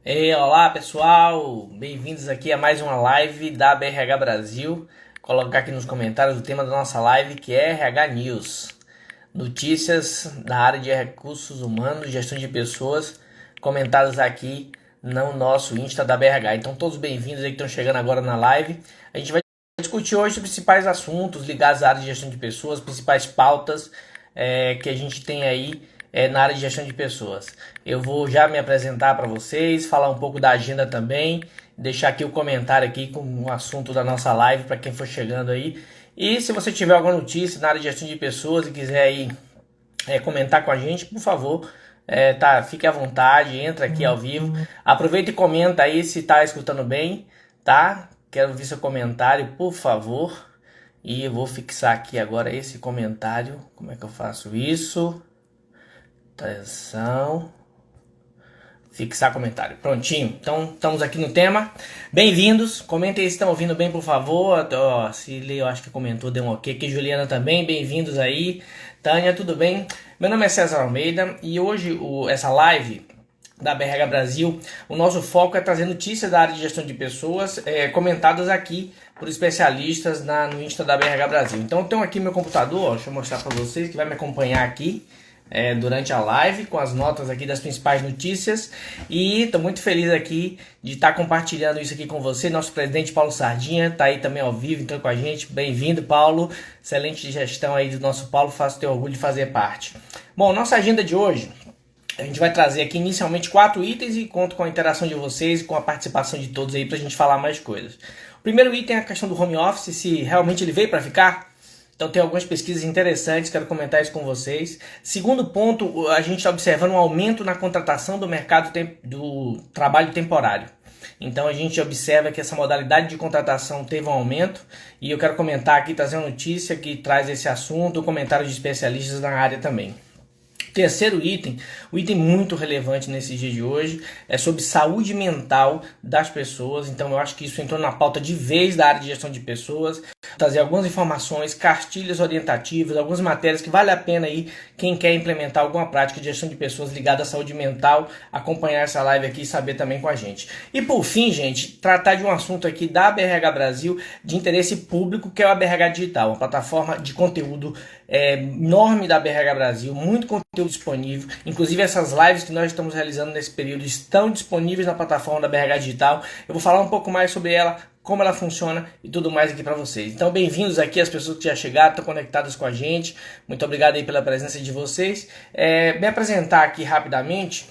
Olá pessoal, bem-vindos aqui a mais uma live da BRH Brasil. Colocar aqui nos comentários o tema da nossa live, que é RH News. Notícias da área de recursos humanos, gestão de pessoas, comentadas aqui no nosso Insta da BRH. Então todos bem-vindos aí que estão chegando agora na live. A gente vai discutir hoje os principais assuntos ligados à área de gestão de pessoas, principais pautas que a gente tem aí na área de gestão de pessoas. Eu vou já me apresentar para vocês, falar um pouco da agenda também, deixar aqui o comentário aqui com o assunto da nossa live para quem for chegando aí. E se você tiver alguma notícia na área de gestão de pessoas e quiser aí comentar com a gente, por favor, fique à vontade, entra aqui ao vivo. Aproveita e comenta aí se está escutando bem, tá? Quero ver seu comentário, por favor. E eu vou fixar aqui agora esse comentário. Como é que eu faço isso? Atenção. Fixar comentário. Prontinho. Então, estamos aqui no tema. Bem-vindos. Comentem aí se estão ouvindo bem, por favor. Cília, eu acho que comentou, deu um ok. Aqui, Juliana também. Bem-vindos aí. Tânia, tudo bem? Meu nome é César Almeida e hoje essa live da BRH Brasil, o nosso foco é trazer notícias da área de gestão de pessoas comentadas aqui por especialistas no Insta da BRH Brasil. Então, eu tenho aqui meu computador, deixa eu mostrar para vocês que vai me acompanhar aqui durante a live, com as notas aqui das principais notícias, e estou muito feliz aqui de estar compartilhando isso aqui com você. Nosso presidente Paulo Sardinha está aí também ao vivo, então com a gente. Bem-vindo, Paulo, excelente gestão aí do nosso Paulo, faço ter orgulho de fazer parte. Bom, nossa agenda de hoje, a gente vai trazer aqui inicialmente 4 itens e conto com a interação de vocês e com a participação de todos aí para a gente falar mais coisas. O primeiro item é a questão do home office, se realmente ele veio para ficar. Então tem algumas pesquisas interessantes, quero comentar isso com vocês. Segundo ponto, a gente está observando um aumento na contratação do mercado do trabalho temporário. Então a gente observa que essa modalidade de contratação teve um aumento e eu quero comentar aqui, trazer uma notícia que traz esse assunto, comentário de especialistas na área também. Terceiro item, um item muito relevante nesse dia de hoje, é sobre saúde mental das pessoas. Então eu acho que isso entrou na pauta de vez da área de gestão de pessoas. Trazer algumas informações, cartilhas orientativas, algumas matérias que vale a pena aí quem quer implementar alguma prática de gestão de pessoas ligada à saúde mental, acompanhar essa live aqui e saber também com a gente. E por fim, gente, tratar de um assunto aqui da BRH Brasil de interesse público, que é a BRH Digital, uma plataforma de conteúdo enorme da BRH Brasil, muito conteúdo disponível, inclusive essas lives que nós estamos realizando nesse período estão disponíveis na plataforma da BRH Digital. Eu vou falar um pouco mais sobre ela, como ela funciona e tudo mais aqui para vocês. Então bem-vindos aqui as pessoas que já chegaram, estão conectadas com a gente, muito obrigado aí pela presença de vocês. Me apresentar aqui rapidamente.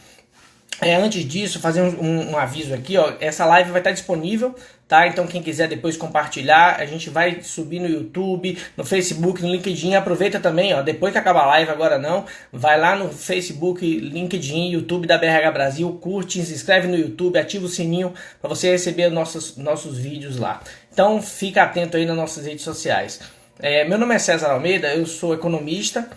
Antes disso, fazer um aviso aqui, ó, essa live vai estar disponível, tá? Então quem quiser depois compartilhar, a gente vai subir no YouTube, no Facebook, no LinkedIn. Aproveita também, ó, depois que acabar a live, agora não, vai lá no Facebook, LinkedIn, YouTube da BRH Brasil, curte, se inscreve no YouTube, ativa o sininho para você receber nossos vídeos lá. Então fica atento aí nas nossas redes sociais. Meu nome é César Almeida, eu sou economista,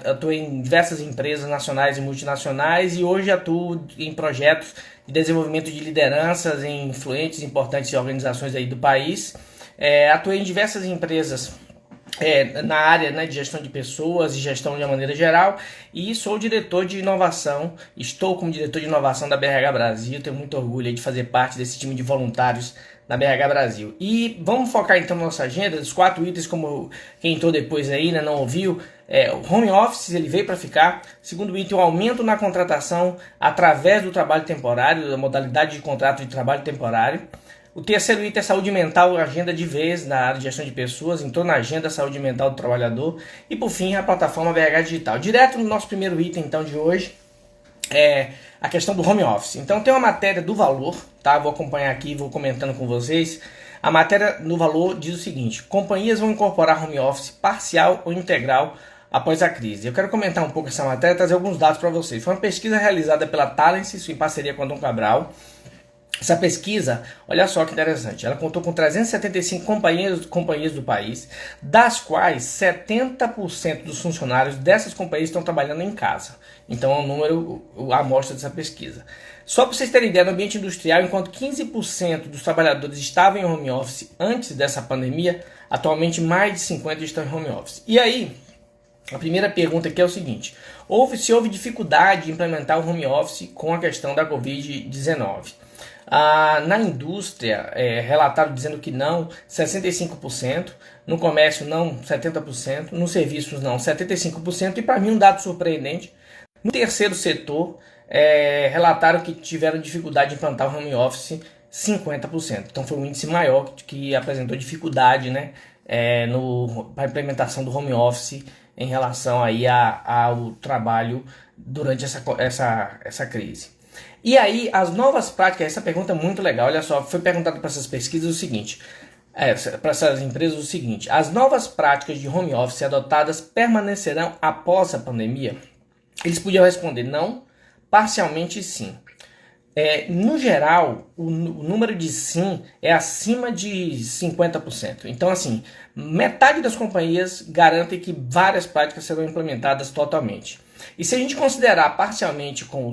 atuo em diversas empresas nacionais e multinacionais e hoje atuo em projetos de desenvolvimento de lideranças em influentes e importantes organizações aí do país. Atuei em diversas empresas na área, né, de gestão de pessoas e gestão de uma maneira geral, e sou diretor de inovação, estou como diretor de inovação da BRH Brasil, tenho muito orgulho aí de fazer parte desse time de voluntários da BRH Brasil. E vamos focar então na nossa agenda, dos 4 itens, como quem entrou depois aí, né, não ouviu, o home office ele veio para ficar. Segundo item, o aumento na contratação através do trabalho temporário, da modalidade de contrato de trabalho temporário. O terceiro item é saúde mental, agenda de vez na área de gestão de pessoas, entrou na agenda saúde mental do trabalhador. E por fim, a plataforma BRH Digital. Direto no nosso primeiro item então de hoje, a questão do home office. Então tem uma matéria do Valor, tá? Vou acompanhar aqui, vou comentando com vocês. A matéria do Valor diz o seguinte: companhias vão incorporar home office parcial ou integral após a crise. Eu quero comentar um pouco essa matéria e trazer alguns dados para vocês. Foi uma pesquisa realizada pela Talence, em parceria com a Dom Cabral. Essa pesquisa, olha só que interessante, ela contou com 375 companhias do país, das quais 70% dos funcionários dessas companhias estão trabalhando em casa. Então é um número, a amostra dessa pesquisa. Só para vocês terem ideia, no ambiente industrial, enquanto 15% dos trabalhadores estavam em home office antes dessa pandemia, atualmente mais de 50% estão em home office. E aí, A primeira pergunta aqui é o seguinte: se houve dificuldade de implementar o home office com a questão da Covid-19? Na indústria, relataram dizendo que não, 65%, no comércio não, 70%, nos serviços não, 75%, e para mim um dado surpreendente, no terceiro setor, relataram que tiveram dificuldade de implantar o home office 50%. Então foi um índice maior que apresentou dificuldade, né, para a implementação do home office em relação aí ao trabalho durante essa crise. E aí, as novas práticas, essa pergunta é muito legal, olha só, foi perguntado para essas pesquisas o seguinte, para essas empresas o seguinte: as novas práticas de home office adotadas permanecerão após a pandemia? Eles podiam responder não, parcialmente sim. No geral, o número de sim é acima de 50%. Então, assim, metade das companhias garantem que várias práticas serão implementadas totalmente. E se a gente considerar parcialmente com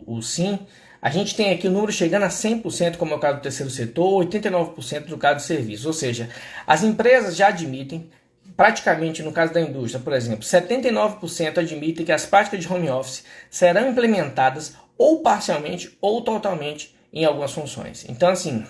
o sim, a gente tem aqui o número chegando a 100%, como é o caso do terceiro setor, 89% do caso do serviço. Ou seja, as empresas já admitem, praticamente no caso da indústria, por exemplo, 79% admitem que as práticas de home office serão implementadas ou parcialmente ou totalmente em algumas funções. Então, assim,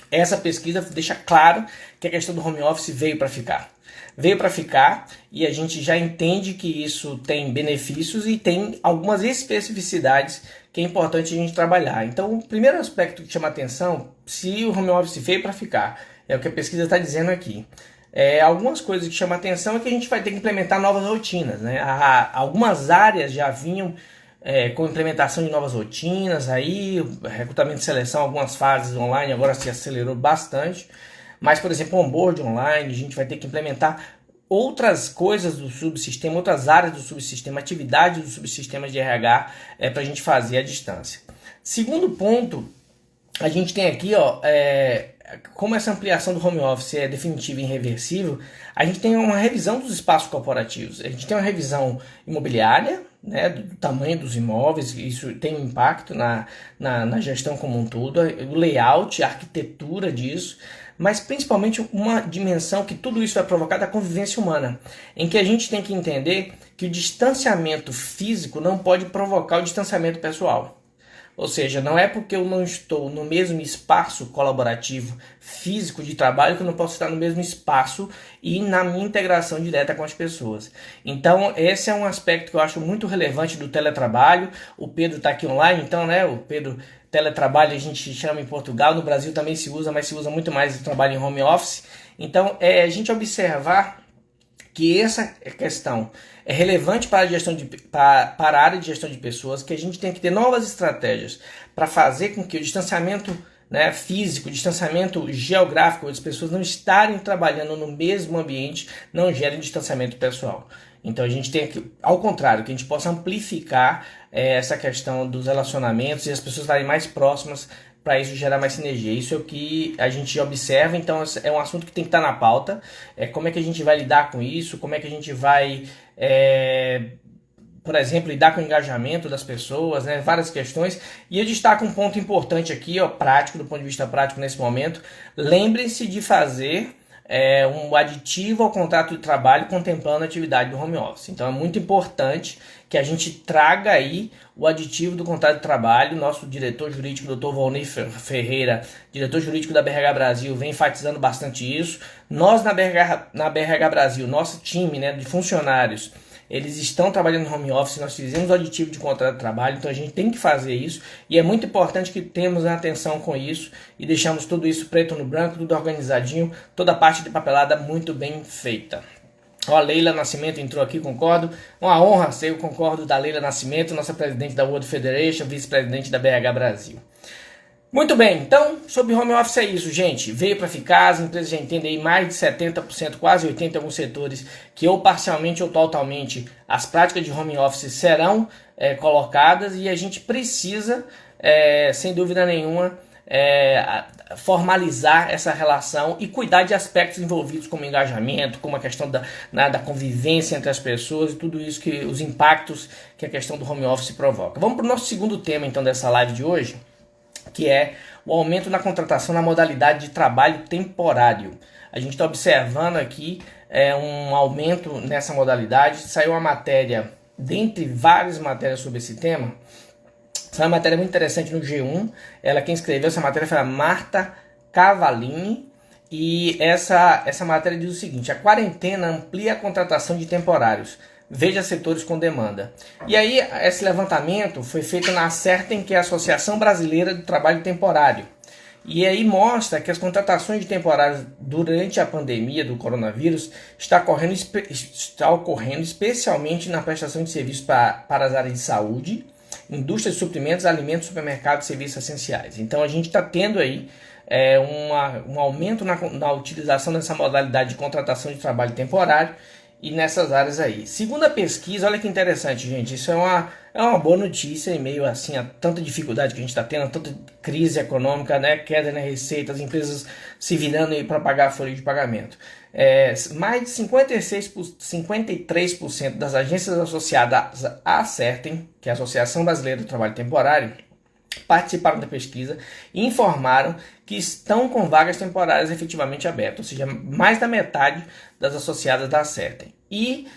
essa pesquisa deixa claro que a questão do home office veio para ficar. Veio para ficar e a gente já entende que isso tem benefícios e tem algumas especificidades que é importante a gente trabalhar. Então, o primeiro aspecto que chama atenção, se o home office veio para ficar, é o que a pesquisa está dizendo aqui. Algumas coisas que chamam atenção é que a gente vai ter que implementar novas rotinas, né? Algumas áreas já vinham com implementação de novas rotinas, aí recrutamento e seleção, algumas fases online, agora se acelerou bastante. Mas, por exemplo, onboard online, a gente vai ter que implementar outras coisas do subsistema, outras áreas do subsistema, atividades do subsistema de RH para a gente fazer à distância. Segundo ponto, a gente tem aqui, como essa ampliação do home office é definitiva e irreversível, a gente tem uma revisão dos espaços corporativos. A gente tem uma revisão imobiliária, né, do tamanho dos imóveis, isso tem um impacto na gestão como um todo, o layout, a arquitetura disso, mas principalmente uma dimensão que tudo isso vai provocar da convivência humana, em que a gente tem que entender que o distanciamento físico não pode provocar o distanciamento pessoal. Ou seja, não é porque eu não estou no mesmo espaço colaborativo físico de trabalho que eu não posso estar no mesmo espaço e na minha integração direta com as pessoas. Então, esse é um aspecto que eu acho muito relevante do teletrabalho. O Pedro está aqui online, então, né? O Pedro, teletrabalho a gente chama em Portugal, no Brasil também se usa, mas se usa muito mais o trabalho em home office. Então, a gente observar que essa questão é relevante para a área de gestão de pessoas, que a gente tem que ter novas estratégias para fazer com que o distanciamento, né, físico, o distanciamento geográfico, as pessoas não estarem trabalhando no mesmo ambiente, não gere distanciamento pessoal. Então a gente tem que, ao contrário, que a gente possa amplificar essa questão dos relacionamentos e as pessoas estarem mais próximas, para isso gerar mais sinergia. Isso é o que a gente observa, então é um assunto que tem que estar na pauta. Como é que a gente vai lidar com isso, como é que a gente vai, por exemplo, lidar com o engajamento das pessoas, né? Várias questões. E eu destaco um ponto importante aqui, prático, do ponto de vista prático nesse momento. Lembrem-se de fazer um aditivo ao contrato de trabalho contemplando a atividade do home office. Então é muito importante que a gente traga aí o aditivo do contrato de trabalho. Nosso diretor jurídico, Dr. Volney Ferreira, diretor jurídico da BRH Brasil, vem enfatizando bastante isso. Nós na BRH Brasil, nosso time, né, de funcionários, eles estão trabalhando no home office, nós fizemos o aditivo de contrato de trabalho, então a gente tem que fazer isso, e é muito importante que temos atenção com isso e deixamos tudo isso preto no branco, tudo organizadinho, toda a parte de papelada muito bem feita. Ó, a Leila Nascimento entrou aqui, concordo. Uma honra ser, eu concordo, da Leila Nascimento, nossa presidente da World Federation, vice-presidente da BRH Brasil. Muito bem, então, sobre home office é isso, gente. Veio para ficar, as empresas já entendem aí mais de 70%, quase 80% em alguns setores, que ou parcialmente ou totalmente as práticas de home office serão colocadas, e a gente precisa, sem dúvida nenhuma, formalizar essa relação e cuidar de aspectos envolvidos como engajamento, como a questão da convivência entre as pessoas e tudo isso, que os impactos que a questão do home office provoca. Vamos para o nosso segundo tema então dessa live de hoje, que é o aumento na contratação na modalidade de trabalho temporário. A gente está observando aqui um aumento nessa modalidade. Saiu uma matéria, dentre várias matérias sobre esse tema, saiu uma matéria muito interessante no G1. Quem escreveu essa matéria foi a Marta Cavalini. E essa matéria diz o seguinte: a quarentena amplia a contratação de temporários. Veja setores com demanda. E aí, esse levantamento foi feito na Acertem, que é a Associação Brasileira do Trabalho Temporário. E aí mostra que as contratações de temporários durante a pandemia do coronavírus está ocorrendo especialmente na prestação de serviços para as áreas de saúde, indústria de suprimentos, alimentos, supermercados e serviços essenciais. Então a gente está tendo aí um aumento na utilização dessa modalidade de contratação de trabalho temporário e nessas áreas aí. Segundo a pesquisa, olha que interessante, gente, isso é uma boa notícia em meio assim, a tanta dificuldade que a gente está tendo, a tanta crise econômica, né, queda na receita, as empresas se virando para pagar a folha de pagamento. Mais de 53% das agências associadas à Acertem, que é a Associação Brasileira do Trabalho Temporário, participaram da pesquisa e informaram que estão com vagas temporárias efetivamente abertas, ou seja, mais da metade das associadas da Acertem. E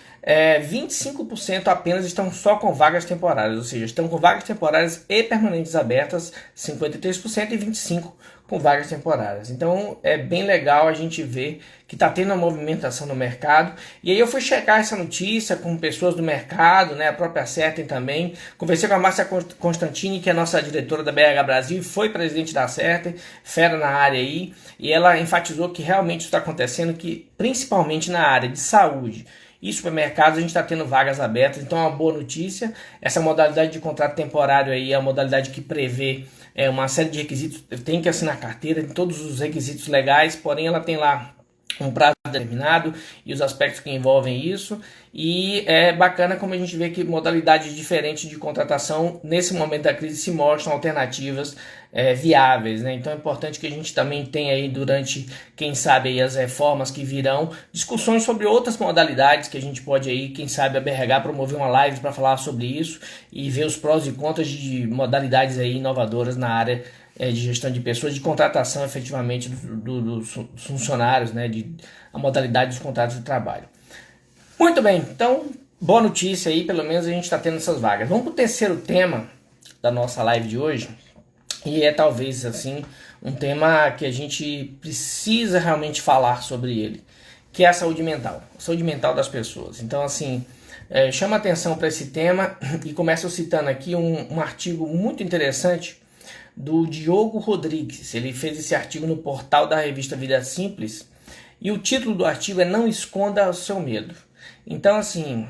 25% apenas estão só com vagas temporárias, ou seja, estão com vagas temporárias e permanentes abertas, 53% e 25% com vagas temporárias. Então é bem legal a gente ver que está tendo uma movimentação no mercado. E aí eu fui checar essa notícia com pessoas do mercado, né, a própria Acertem também. Conversei com a Márcia Constantini, que é nossa diretora da BH Brasil e foi presidente da Acertem, fera na área aí, e ela enfatizou que realmente isso está acontecendo, que principalmente na área de saúde e supermercados a gente está tendo vagas abertas. Então é uma boa notícia. Essa modalidade de contrato temporário aí é uma modalidade que prevê uma série de requisitos. Tem que assinar carteira, tem todos os requisitos legais, porém ela tem lá um prazo determinado e os aspectos que envolvem isso. E é bacana como a gente vê que modalidades diferentes de contratação nesse momento da crise se mostram alternativas viáveis, né? Então é importante que a gente também tenha aí, durante, quem sabe, aí as reformas que virão, discussões sobre outras modalidades que a gente pode aí, quem sabe, a BRH promover uma live para falar sobre isso e ver os prós e contras de modalidades aí inovadoras na área de gestão de pessoas, de contratação efetivamente dos funcionários, né, a modalidade dos contratos de trabalho. Muito bem, então, boa notícia aí, pelo menos a gente está tendo essas vagas. Vamos para o terceiro tema da nossa live de hoje, e é talvez assim um tema que a gente precisa realmente falar sobre ele, que é a saúde mental das pessoas. Então, assim, chama atenção para esse tema e começo citando aqui um artigo muito interessante do Diogo Rodrigues. Ele fez esse artigo no portal da revista Vida Simples e o título do artigo é Não Esconda o Seu Medo. Então, assim,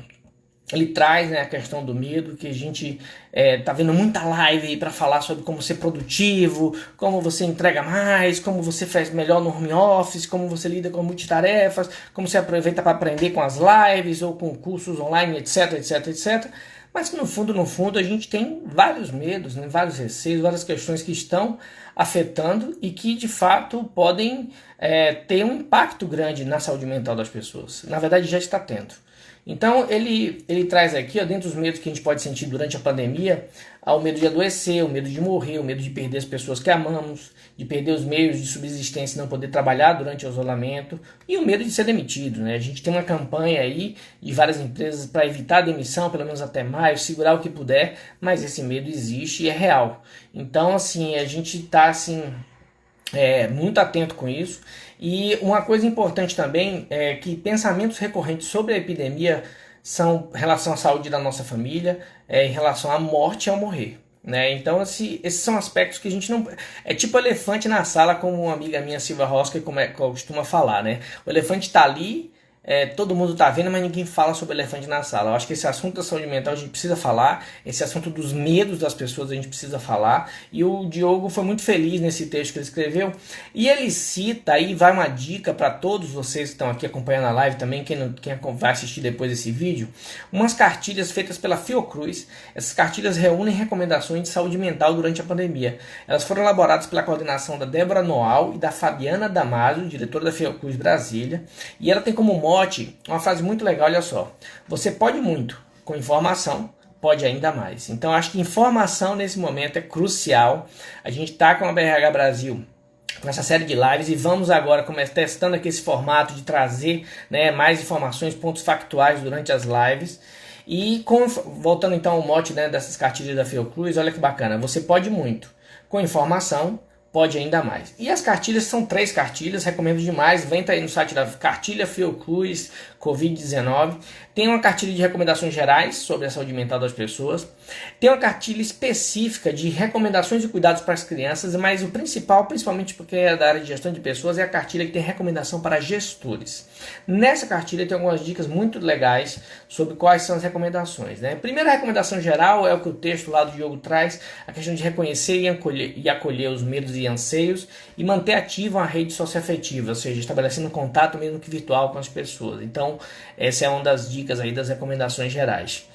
ele traz, né, a questão do medo, que a gente tá vendo muita live aí para falar sobre como ser produtivo, como você entrega mais, como você faz melhor no home office, como você lida com multitarefas, como você aproveita para aprender com as lives ou com cursos online, etc, etc, etc. Mas que no fundo a gente tem vários medos, né, vários receios, várias questões que estão afetando e que de fato podem ter um impacto grande na saúde mental das pessoas. Na verdade já está tendo. Então ele traz aqui, dentro dos medos que a gente pode sentir durante a pandemia, o medo de adoecer, o medo de morrer, o medo de perder as pessoas que amamos, de perder os meios de subsistência e não poder trabalhar durante o isolamento, e o medo de ser demitido, né? A gente tem uma campanha aí de várias empresas para evitar a demissão, pelo menos até maio, segurar o que puder, mas esse medo existe e é real. Então, assim, a gente está assim, muito atento com isso. E uma coisa importante também é que pensamentos recorrentes sobre a epidemia são em relação à saúde da nossa família, em relação à morte e ao morrer, né? Então esses são aspectos que a gente não... É tipo elefante na sala, como uma amiga minha, Silvia Rosca, costuma falar, né? O elefante está ali, todo mundo está vendo, mas ninguém fala sobre o elefante na sala. Eu acho que esse assunto da saúde mental a gente precisa falar, esse assunto dos medos das pessoas a gente precisa falar, e o Diogo foi muito feliz nesse texto que ele escreveu, e ele cita, aí vai uma dica para todos vocês que estão aqui acompanhando a live também, quem vai assistir depois desse vídeo, umas cartilhas feitas pela Fiocruz. Essas cartilhas reúnem recomendações de saúde mental durante a pandemia. Elas foram elaboradas pela coordenação da Débora Noal e da Fabiana Damasio, diretora da Fiocruz Brasília, e ela tem como mote uma frase muito legal, olha só: você pode muito, com informação pode ainda mais. Então acho que informação nesse momento é crucial. A gente está com a BRH Brasil com essa série de lives, e vamos agora testando aqui esse formato de trazer, né, mais informações, pontos factuais durante as lives. E voltando então ao mote, né, dessas cartilhas da Fiocruz, olha que bacana, você pode muito, com informação pode ainda mais. E as cartilhas são 3 cartilhas, recomendo demais, vem aí no site da Cartilha Fiocruz Covid-19. Tem uma cartilha de recomendações gerais sobre a saúde mental das pessoas. Tem uma cartilha específica de recomendações e cuidados para as crianças, mas o principal, principalmente porque é da área de gestão de pessoas, é a cartilha que tem recomendação para gestores. Nessa cartilha tem algumas dicas muito legais sobre quais são as recomendações, né? A primeira recomendação geral é o que o texto lá do Diogo traz, a questão de reconhecer e acolher os medos e anseios e manter ativa uma rede socioafetiva, ou seja, estabelecendo contato mesmo que virtual com as pessoas. Então, essa é uma das dicas aí das recomendações gerais.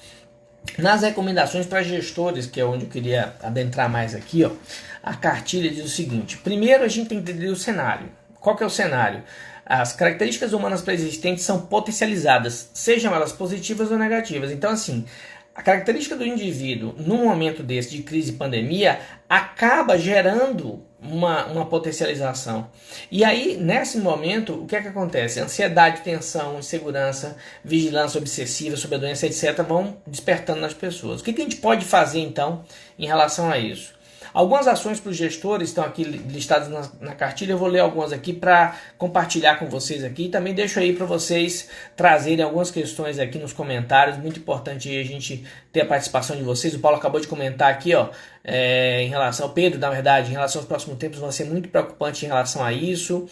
Nas recomendações para gestores, que é onde eu queria adentrar mais aqui, ó, a cartilha diz o seguinte: primeiro a gente tem que entender o cenário. Qual que é o cenário? As características humanas pré-existentes são potencializadas, sejam elas positivas ou negativas. Então, assim, a característica do indivíduo, num momento desse de crise e pandemia, acaba gerando uma potencialização. E aí, nesse momento, o que é que acontece? Ansiedade, tensão, insegurança, vigilância obsessiva sobre a doença, etc., vão despertando nas pessoas. O que a gente pode fazer, então, em relação a isso? Algumas ações para os gestores estão aqui listadas na cartilha, eu vou ler algumas aqui para compartilhar com vocês aqui. Também deixo aí para vocês trazerem algumas questões aqui nos comentários, muito importante aí a gente ter a participação de vocês. O Paulo acabou de comentar aqui, ó, em relação ao Pedro, na verdade, em relação aos próximos tempos vai ser muito preocupante em relação a isso.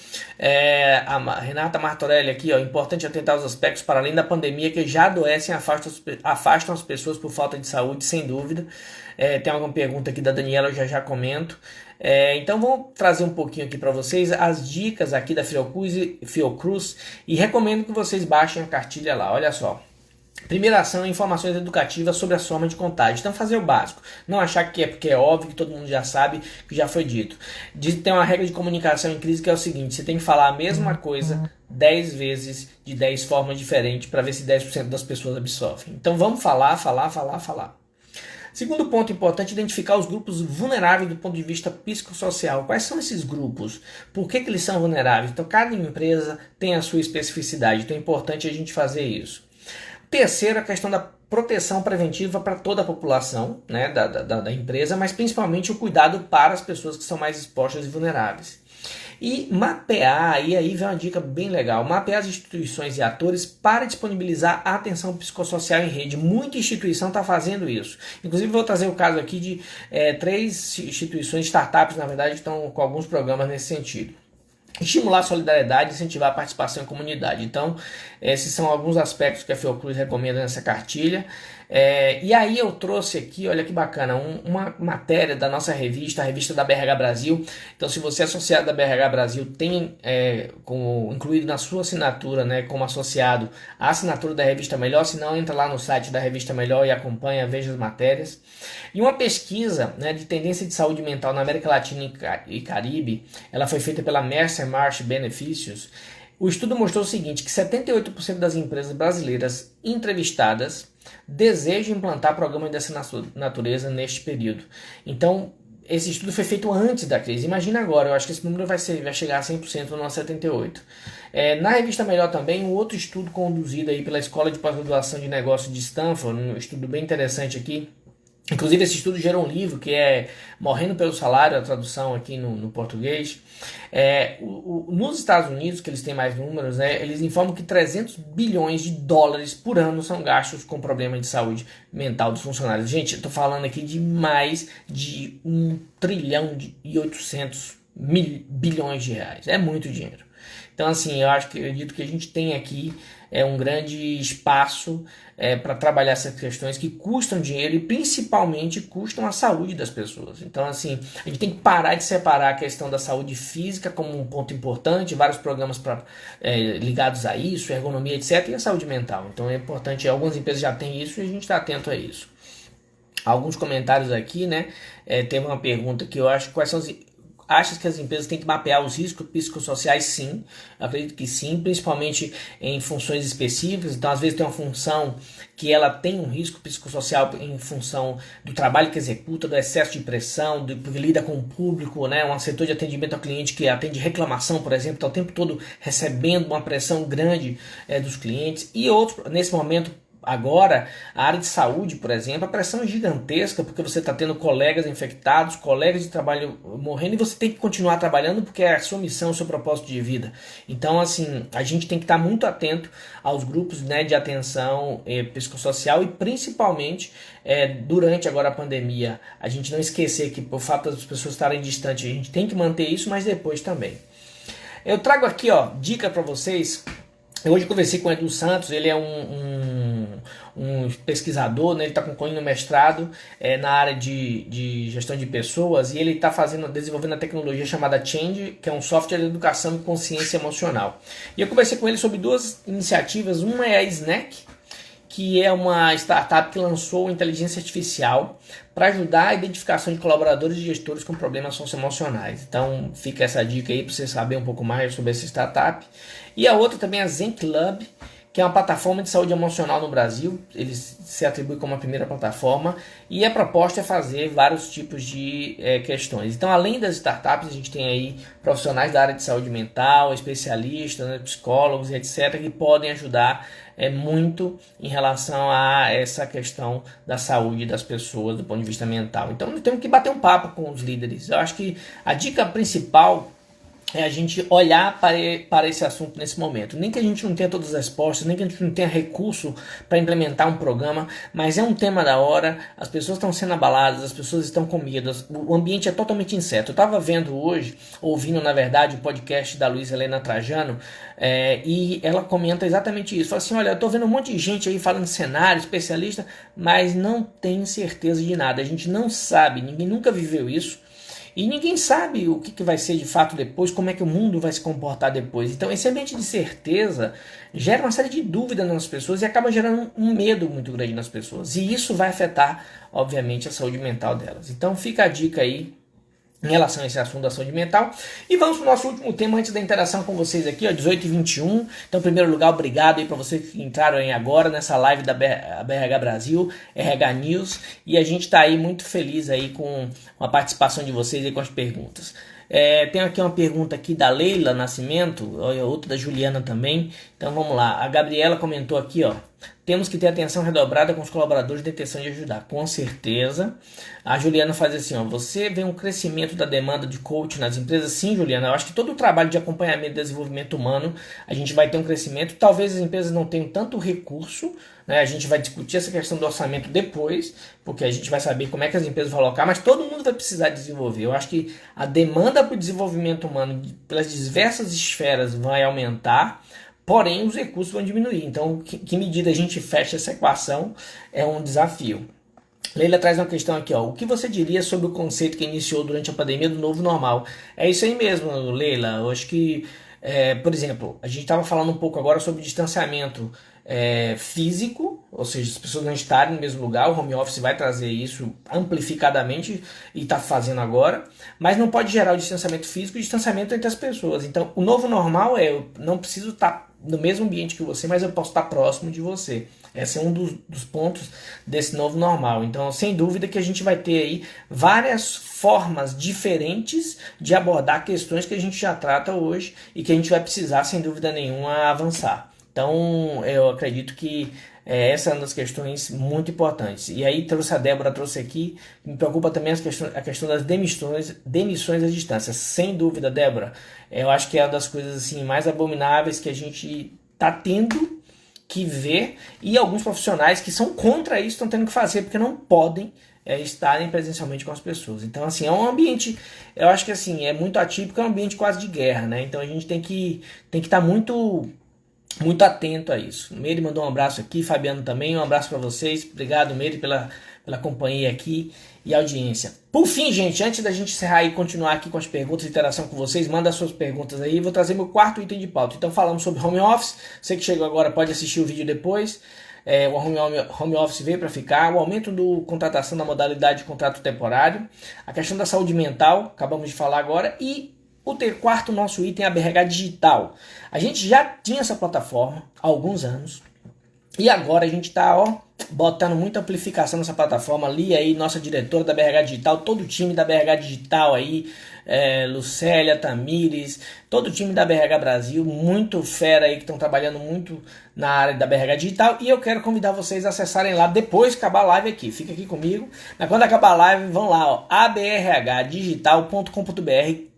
A Renata Martorelli aqui, ó, importante atentar aos aspectos para além da pandemia que já adoecem e afastam as pessoas por falta de saúde, sem dúvida. Tem alguma pergunta aqui da Daniela, eu já comento. Então vou trazer um pouquinho aqui para vocês as dicas aqui da Fiocruz e recomendo que vocês baixem a cartilha lá, olha só. Primeira ação, informações educativas sobre a forma de contágio. Então fazer o básico, não achar que é porque é óbvio, que todo mundo já sabe, que já foi dito. Tem uma regra de comunicação em crise que é o seguinte: você tem que falar a mesma coisa 10 vezes de 10 formas diferentes para ver se 10% das pessoas absorvem. Então vamos falar. Segundo ponto importante, identificar os grupos vulneráveis do ponto de vista psicossocial. Quais são esses grupos? Por que eles são vulneráveis? Então, cada empresa tem a sua especificidade, então é importante a gente fazer isso. Terceiro, a questão da proteção preventiva para toda a população, né, da empresa, mas principalmente o cuidado para as pessoas que são mais expostas e vulneráveis. E mapear, e aí vem uma dica bem legal, mapear as instituições e atores para disponibilizar a atenção psicossocial em rede. Muita instituição está fazendo isso. Inclusive vou trazer o caso aqui de 3 instituições, startups na verdade, que estão com alguns programas nesse sentido. Estimular a solidariedade e incentivar a participação em comunidade. Então, esses são alguns aspectos que a Fiocruz recomenda nessa cartilha. E aí eu trouxe aqui, olha que bacana, uma matéria da nossa revista, a revista da BRH Brasil. Então, se você é associado da BRH Brasil, tem incluído na sua assinatura, né, como associado, a assinatura da Revista Melhor. Se não, entra lá no site da Revista Melhor e acompanha, veja as matérias. E uma pesquisa, né, de tendência de saúde mental na América Latina e Caribe, ela foi feita pela Mercer Marsh Benefícios. O estudo mostrou o seguinte, que 78% das empresas brasileiras entrevistadas desejam implantar programas dessa natureza neste período. Então, esse estudo foi feito antes da crise. Imagina agora, eu acho que esse número vai chegar a 100%, não a 78%. Na Revista Melhor também, um outro estudo conduzido aí pela Escola de Pós-Graduação de Negócios de Stanford, um estudo bem interessante aqui. Inclusive esse estudo gerou um livro que é Morrendo pelo Salário, a tradução aqui no português. Nos Estados Unidos, que eles têm mais números, né, eles informam que 300 bilhões de dólares por ano são gastos com problemas de saúde mental dos funcionários. Gente, eu estou falando aqui de mais de 1 trilhão e 800 bilhões de reais. É muito dinheiro. Então, assim, eu acredito que a gente tem aqui um grande espaço para trabalhar essas questões que custam dinheiro e principalmente custam a saúde das pessoas. Então, assim, a gente tem que parar de separar a questão da saúde física como um ponto importante, vários programas ligados a isso, ergonomia, etc., e a saúde mental. Então, é importante, algumas empresas já têm isso e a gente está atento a isso. Alguns comentários aqui, né? Teve uma pergunta que eu acho, quais são acha que as empresas têm que mapear os riscos psicossociais? Sim, eu acredito que sim, principalmente em funções específicas. Então, às vezes tem uma função que ela tem um risco psicossocial em função do trabalho que executa, do excesso de pressão, que lida com o público, né? Um setor de atendimento ao cliente que atende reclamação, por exemplo, está o tempo todo recebendo uma pressão grande dos clientes. E outros, nesse momento, agora, a área de saúde, por exemplo, a pressão é gigantesca porque você está tendo colegas infectados, colegas de trabalho morrendo e você tem que continuar trabalhando porque é a sua missão, o seu propósito de vida. Então, assim, a gente tem que estar muito atento aos grupos, né, de atenção psicossocial e principalmente durante agora a pandemia. A gente não esquecer que por fato das pessoas estarem distantes, a gente tem que manter isso, mas depois também. Eu trago aqui, dica para vocês. Eu hoje conversei com o Edu Santos, ele é um pesquisador, né? Ele está concluindo mestrado na área de gestão de pessoas e ele está desenvolvendo a tecnologia chamada Change, que é um software de educação e consciência emocional. E eu conversei com ele sobre duas iniciativas, uma é a Snack, que é uma startup que lançou inteligência artificial para ajudar a identificação de colaboradores e gestores com problemas socioemocionais. Então fica essa dica aí para você saber um pouco mais sobre essa startup. E a outra também é a Zen Club, que é uma plataforma de saúde emocional no Brasil. Eles se atribuem como a primeira plataforma e a proposta é fazer vários tipos de questões. Então, além das startups, a gente tem aí profissionais da área de saúde mental, especialistas, né, psicólogos e etc., que podem ajudar muito em relação a essa questão da saúde das pessoas do ponto de vista mental. Então, temos que bater um papo com os líderes. Eu acho que a dica principal é a gente olhar para esse assunto nesse momento. Nem que a gente não tenha todas as respostas, nem que a gente não tenha recurso para implementar um programa, mas é um tema da hora, as pessoas estão sendo abaladas, as pessoas estão com medo, o ambiente é totalmente incerto. Eu estava vendo hoje, ouvindo na verdade o podcast da Luísa Helena Trajano, e ela comenta exatamente isso. Fala assim, olha, eu estou vendo um monte de gente aí falando cenário, especialista, mas não tem certeza de nada. A gente não sabe, ninguém nunca viveu isso. E ninguém sabe o que vai ser de fato depois, como é que o mundo vai se comportar depois. Então esse ambiente de certeza gera uma série de dúvidas nas pessoas e acaba gerando um medo muito grande nas pessoas. E isso vai afetar, obviamente, a saúde mental delas. Então fica a dica aí em relação a esse assunto da saúde mental. E vamos para o nosso último tema antes da interação com vocês aqui, 18h21. Então, em primeiro lugar, obrigado aí para vocês que entraram aí agora nessa live da BRH Brasil, RH News. E a gente está aí muito feliz aí com a participação de vocês aí com as perguntas. Tem aqui uma pergunta aqui da Leila Nascimento, outra da Juliana também. Então vamos lá. A Gabriela comentou aqui, temos que ter atenção redobrada com os colaboradores de intenção de ajudar, com certeza. A Juliana faz assim, você vê um crescimento da demanda de coach nas empresas? Sim, Juliana, eu acho que todo o trabalho de acompanhamento e desenvolvimento humano, a gente vai ter um crescimento. Talvez as empresas não tenham tanto recurso, né? A gente vai discutir essa questão do orçamento depois, porque a gente vai saber como é que as empresas vão alocar, mas todo mundo vai precisar desenvolver. Eu acho que a demanda para o desenvolvimento humano pelas diversas esferas vai aumentar, porém os recursos vão diminuir. Então, que medida a gente fecha essa equação é um desafio. Leila traz uma questão aqui, o que você diria sobre o conceito que iniciou durante a pandemia do novo normal? É isso aí mesmo, Leila. Eu acho que, por exemplo, a gente estava falando um pouco agora sobre distanciamento físico, ou seja, as pessoas não estarem no mesmo lugar. O home office vai trazer isso amplificadamente e está fazendo agora, mas não pode gerar o distanciamento físico e o distanciamento entre as pessoas. Então, o novo normal eu não preciso estar no mesmo ambiente que você, mas eu posso estar próximo de você. Esse é um dos pontos desse novo normal. Então, sem dúvida que a gente vai ter aí várias formas diferentes de abordar questões que a gente já trata hoje e que a gente vai precisar, sem dúvida nenhuma, avançar. Então, eu acredito que essa é uma das questões muito importantes. E aí a Débora trouxe aqui, me preocupa também a questão das demissões à distância. Sem dúvida, Débora, eu acho que é uma das coisas assim, mais abomináveis que a gente está tendo que ver, e alguns profissionais que são contra isso estão tendo que fazer, porque não podem estarem presencialmente com as pessoas. Então, assim, é um ambiente, eu acho que assim, é muito atípico, é um ambiente quase de guerra, né? Então a gente tem que estar muito atento a isso. Meire mandou um abraço aqui, Fabiano também, um abraço para vocês. Obrigado, Meire, pela companhia aqui e audiência. Por fim, gente, antes da gente encerrar e continuar aqui com as perguntas e interação com vocês, manda as suas perguntas aí, vou trazer meu quarto item de pauta. Então falamos sobre home office, você que chegou agora pode assistir o vídeo depois. o home office veio para ficar, o aumento do contratação da modalidade de contrato temporário, a questão da saúde mental, acabamos de falar agora, e o quarto nosso item é a BRH Digital. A gente já tinha essa plataforma há alguns anos, e agora a gente está botando muita amplificação nessa plataforma. Ali aí, nossa diretora da BRH Digital, todo o time da BRH Digital aí, Lucélia, Tamires, todo o time da BRH Brasil, muito fera aí que estão trabalhando muito na área da BRH Digital. E eu quero convidar vocês a acessarem lá depois que acabar a live aqui. Fica aqui comigo. Mas quando acabar a live, vão lá, abrhdigital.com.br,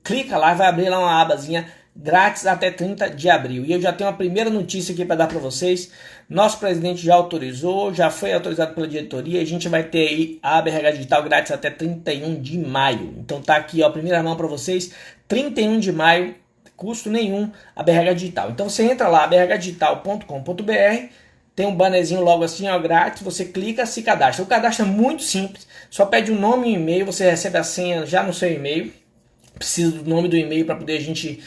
clica lá, vai abrir lá uma abazinha grátis até 30 de abril. E eu já tenho uma primeira notícia aqui para dar para vocês. Nosso presidente já autorizou, já foi autorizado pela diretoria. A gente vai ter aí a BRH Digital grátis até 31 de maio. Então tá aqui, primeira mão para vocês. 31 de maio, custo nenhum, a BRH Digital. Então você entra lá, abrhdigital.com.br, tem um bannerzinho logo assim, grátis, você clica, se cadastra. O cadastro é muito simples, só pede o nome e o e-mail, você recebe a senha já no seu e-mail. Precisa do nome do e-mail para poder a gente,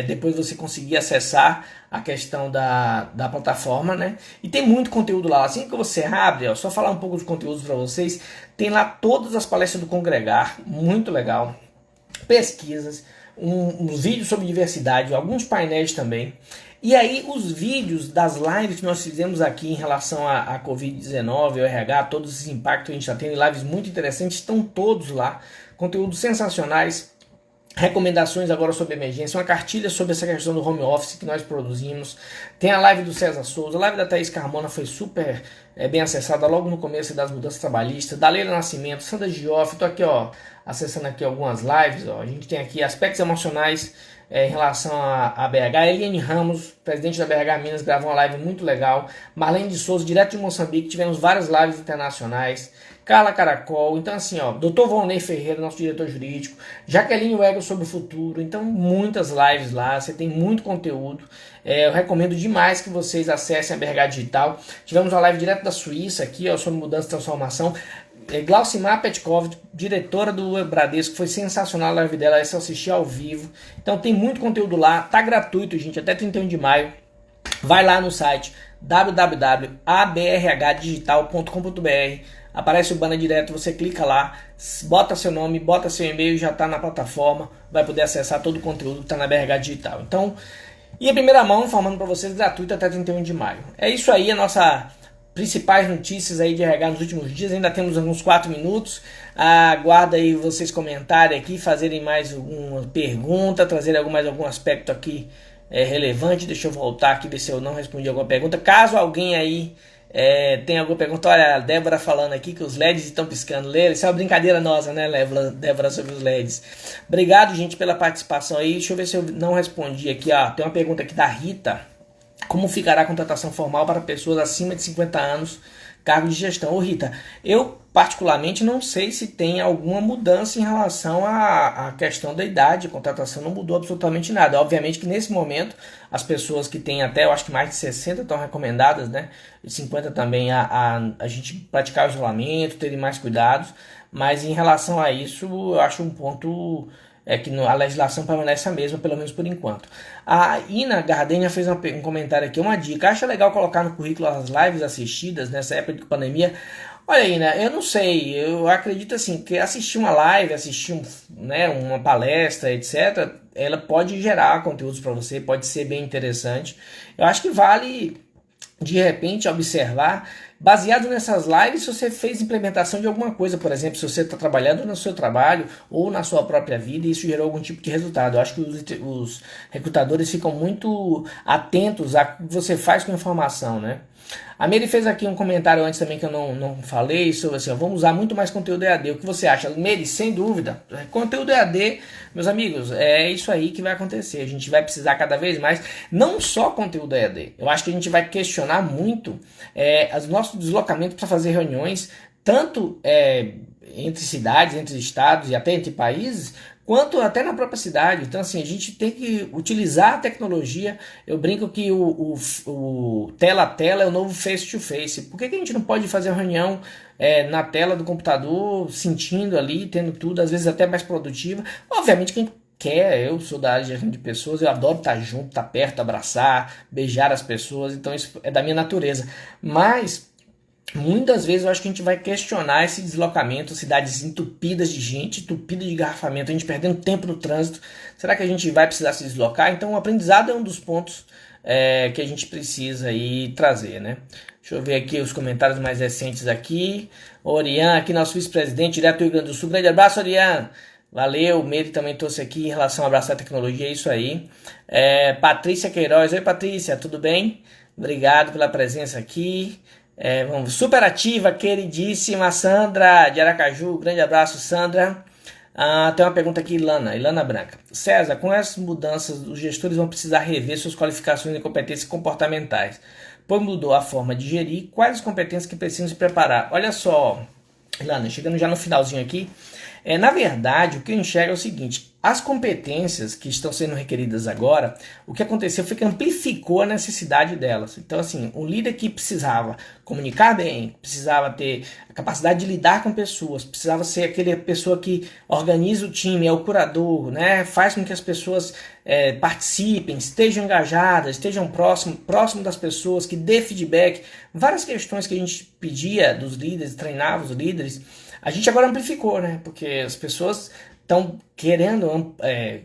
depois você conseguir acessar a questão da plataforma, né? E tem muito conteúdo lá. Assim que você abre, só falar um pouco dos conteúdos para vocês, tem lá todas as palestras do Congregar, muito legal, pesquisas, uns vídeos sobre diversidade, alguns painéis também. E aí os vídeos das lives que nós fizemos aqui em relação à Covid-19, ao RH, todos esses impactos que a gente está tendo, lives muito interessantes, estão todos lá, conteúdos sensacionais. Recomendações agora sobre emergência, uma cartilha sobre essa questão do home office que nós produzimos. Tem a live do César Souza, a live da Thaís Carmona foi super bem acessada logo no começo das mudanças trabalhistas. Da Leila Nascimento, Sandra Gioff, estou aqui acessando aqui algumas lives. A gente tem aqui aspectos emocionais em relação à BH. Eliane Ramos, presidente da BH Minas, gravou uma live muito legal. Marlene de Souza, direto de Moçambique, tivemos várias lives internacionais. Carla Caracol, então assim, Dr. Volney Ferreira, nosso diretor jurídico, Jaqueline Wegel sobre o futuro, então muitas lives lá, você tem muito conteúdo, eu recomendo demais que vocês acessem a BRH Digital. Tivemos uma live direto da Suíça aqui, sobre mudança e transformação, Glaucimar Petkov, diretora do Bradesco, foi sensacional a live dela, essa eu assisti ao vivo, então tem muito conteúdo lá, tá gratuito gente, até 31 de maio, vai lá no site www.abrhdigital.com.br, aparece o banner direto, você clica lá, bota seu nome, bota seu e-mail e já está na plataforma, vai poder acessar todo o conteúdo que está na BRH Digital. Então, e em primeira mão, informando para vocês, gratuito até 31 de maio. É isso aí, a nossa principais notícias aí de RH nos últimos dias, ainda temos uns 4 minutos, aguarda aí vocês comentarem aqui, fazerem mais uma pergunta, trazerem mais algum aspecto aqui relevante. Deixa eu voltar aqui, ver se eu não respondi alguma pergunta, caso alguém aí tem alguma pergunta. Olha, a Débora falando aqui que os LEDs estão piscando. Isso é uma brincadeira nossa, né, Débora, sobre os LEDs. Obrigado, gente, pela participação aí. Deixa eu ver se eu não respondi aqui. Tem uma pergunta aqui da Rita. Como ficará a contratação formal para pessoas acima de 50 anos, cargo de gestão? Ô Rita, eu particularmente não sei se tem alguma mudança em relação à questão da idade. A contratação não mudou absolutamente nada. Obviamente que nesse momento as pessoas que têm até, eu acho que mais de 60 estão recomendadas, né? E 50 também a gente praticar o isolamento, terem mais cuidados. Mas em relação a isso, eu acho um ponto que a legislação permanece a mesma, pelo menos por enquanto. A Ina Gardenia fez um comentário aqui, uma dica. Acha legal colocar no currículo as lives assistidas nessa época de pandemia? Olha, Ina, eu não sei, eu acredito assim, que assistir uma live, assistir uma palestra, etc., ela pode gerar conteúdos para você, pode ser bem interessante. Eu acho que vale, de repente, observar, baseado nessas lives, se você fez implementação de alguma coisa, por exemplo, se você está trabalhando no seu trabalho ou na sua própria vida e isso gerou algum tipo de resultado. Eu acho que os recrutadores ficam muito atentos a que você faz com a informação, né? A Mary fez aqui um comentário antes também que eu não falei, sobre assim, vamos usar muito mais conteúdo EAD. O que você acha? Mary, sem dúvida. Conteúdo EAD, meus amigos, é isso aí que vai acontecer. A gente vai precisar cada vez mais, não só conteúdo EAD. Eu acho que a gente vai questionar muito os nossos deslocamentos para fazer reuniões, tanto entre cidades, entre estados e até entre países, quanto até na própria cidade. Então assim, a gente tem que utilizar a tecnologia. Eu brinco que o tela a tela é o novo face to face. Por que a gente não pode fazer uma reunião na tela do computador, sentindo ali, tendo tudo, às vezes até mais produtiva? Obviamente que a gente quer, eu sou da área de gestão de pessoas, eu adoro estar junto, estar perto, abraçar, beijar as pessoas, então isso é da minha natureza. Mas muitas vezes eu acho que a gente vai questionar esse deslocamento, cidades entupidas de gente, entupidas de engarrafamento, a gente perdendo tempo no trânsito. Será que a gente vai precisar se deslocar? Então o aprendizado é um dos pontos que a gente precisa aí trazer, né? Deixa eu ver aqui os comentários mais recentes aqui. Orian, aqui nosso vice-presidente, direto do Rio Grande do Sul. Grande abraço, Orian. Valeu, o Meire também trouxe aqui em relação a abraçar a tecnologia, é isso aí. Patrícia Queiroz, oi Patrícia, tudo bem? Obrigado pela presença aqui. Vamos, super ativa, queridíssima Sandra de Aracaju, grande abraço Sandra. Tem uma pergunta aqui, Ilana Branca. César, com essas mudanças, os gestores vão precisar rever suas qualificações e competências comportamentais. Pois mudou a forma de gerir, quais as competências que precisam se preparar? Olha só, Ilana, chegando já no finalzinho aqui, na verdade, o que eu enxergo é o seguinte, as competências que estão sendo requeridas agora, o que aconteceu foi que amplificou a necessidade delas. Então, assim, um líder que precisava comunicar bem, precisava ter a capacidade de lidar com pessoas, precisava ser aquela pessoa que organiza o time, é o curador, né? Faz com que as pessoas participem, estejam engajadas, estejam próximo das pessoas, que dê feedback. Várias questões que a gente pedia dos líderes, treinava os líderes, a gente agora amplificou, né? Porque as pessoas estão querendo,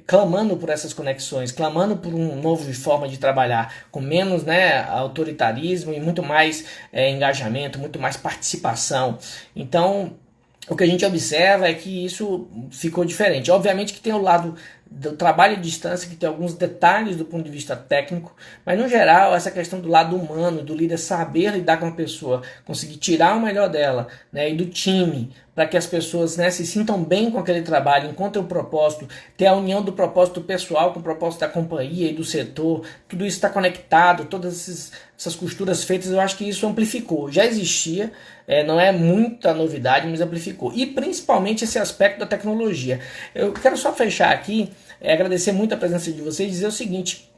clamando por essas conexões, clamando por um novo forma de trabalhar, com menos, né, autoritarismo e muito mais engajamento, muito mais participação. Então, o que a gente observa é que isso ficou diferente. Obviamente que tem o lado do trabalho à distância, que tem alguns detalhes do ponto de vista técnico, mas no geral essa questão do lado humano, do líder saber lidar com a pessoa, conseguir tirar o melhor dela, né, e do time, para que as pessoas, né, se sintam bem com aquele trabalho, encontrem o propósito, ter a união do propósito pessoal com o propósito da companhia e do setor, tudo isso está conectado, todas essas costuras feitas, eu acho que isso amplificou. Já existia, não é muita novidade, mas amplificou. E principalmente esse aspecto da tecnologia. Eu quero só fechar aqui, agradecer muito a presença de vocês e dizer o seguinte,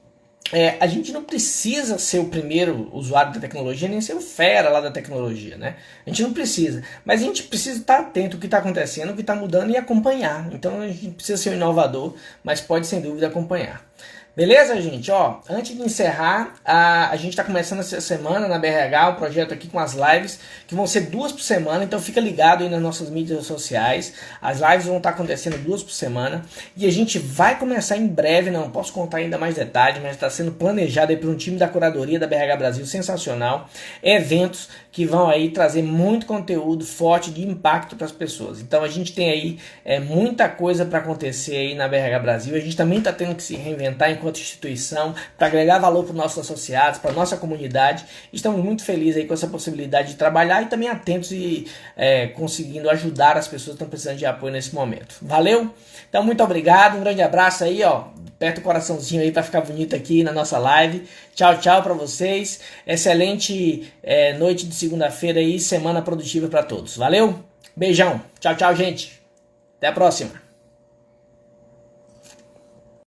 a gente não precisa ser o primeiro usuário da tecnologia, nem ser o fera lá da tecnologia, né? A gente não precisa, mas a gente precisa estar atento ao que está acontecendo, o que está mudando e acompanhar. Então a gente precisa ser um inovador, mas pode sem dúvida acompanhar. Beleza, gente? Ó, antes de encerrar, a gente está começando essa semana na BRH um projeto aqui com as lives, que vão ser 2 por semana, então fica ligado aí nas nossas mídias sociais. As lives vão estar acontecendo 2 por semana e a gente vai começar em breve, não posso contar ainda mais detalhes, mas está sendo planejado aí por um time da curadoria da BRH Brasil sensacional, eventos que vão aí trazer muito conteúdo forte de impacto para as pessoas. Então a gente tem aí muita coisa para acontecer aí na BRH Brasil, a gente também está tendo que se reinventar enquanto instituição, para agregar valor para os nossos associados, para a nossa comunidade. Estamos muito felizes aí com essa possibilidade de trabalhar e também atentos e conseguindo ajudar as pessoas que estão precisando de apoio nesse momento. Valeu? Então, muito obrigado, um grande abraço aí, ó. Aperta o coraçãozinho aí para ficar bonito aqui na nossa live. Tchau, tchau para vocês. Excelente noite de segunda-feira aí, semana produtiva para todos. Valeu? Beijão. Tchau, tchau, gente. Até a próxima.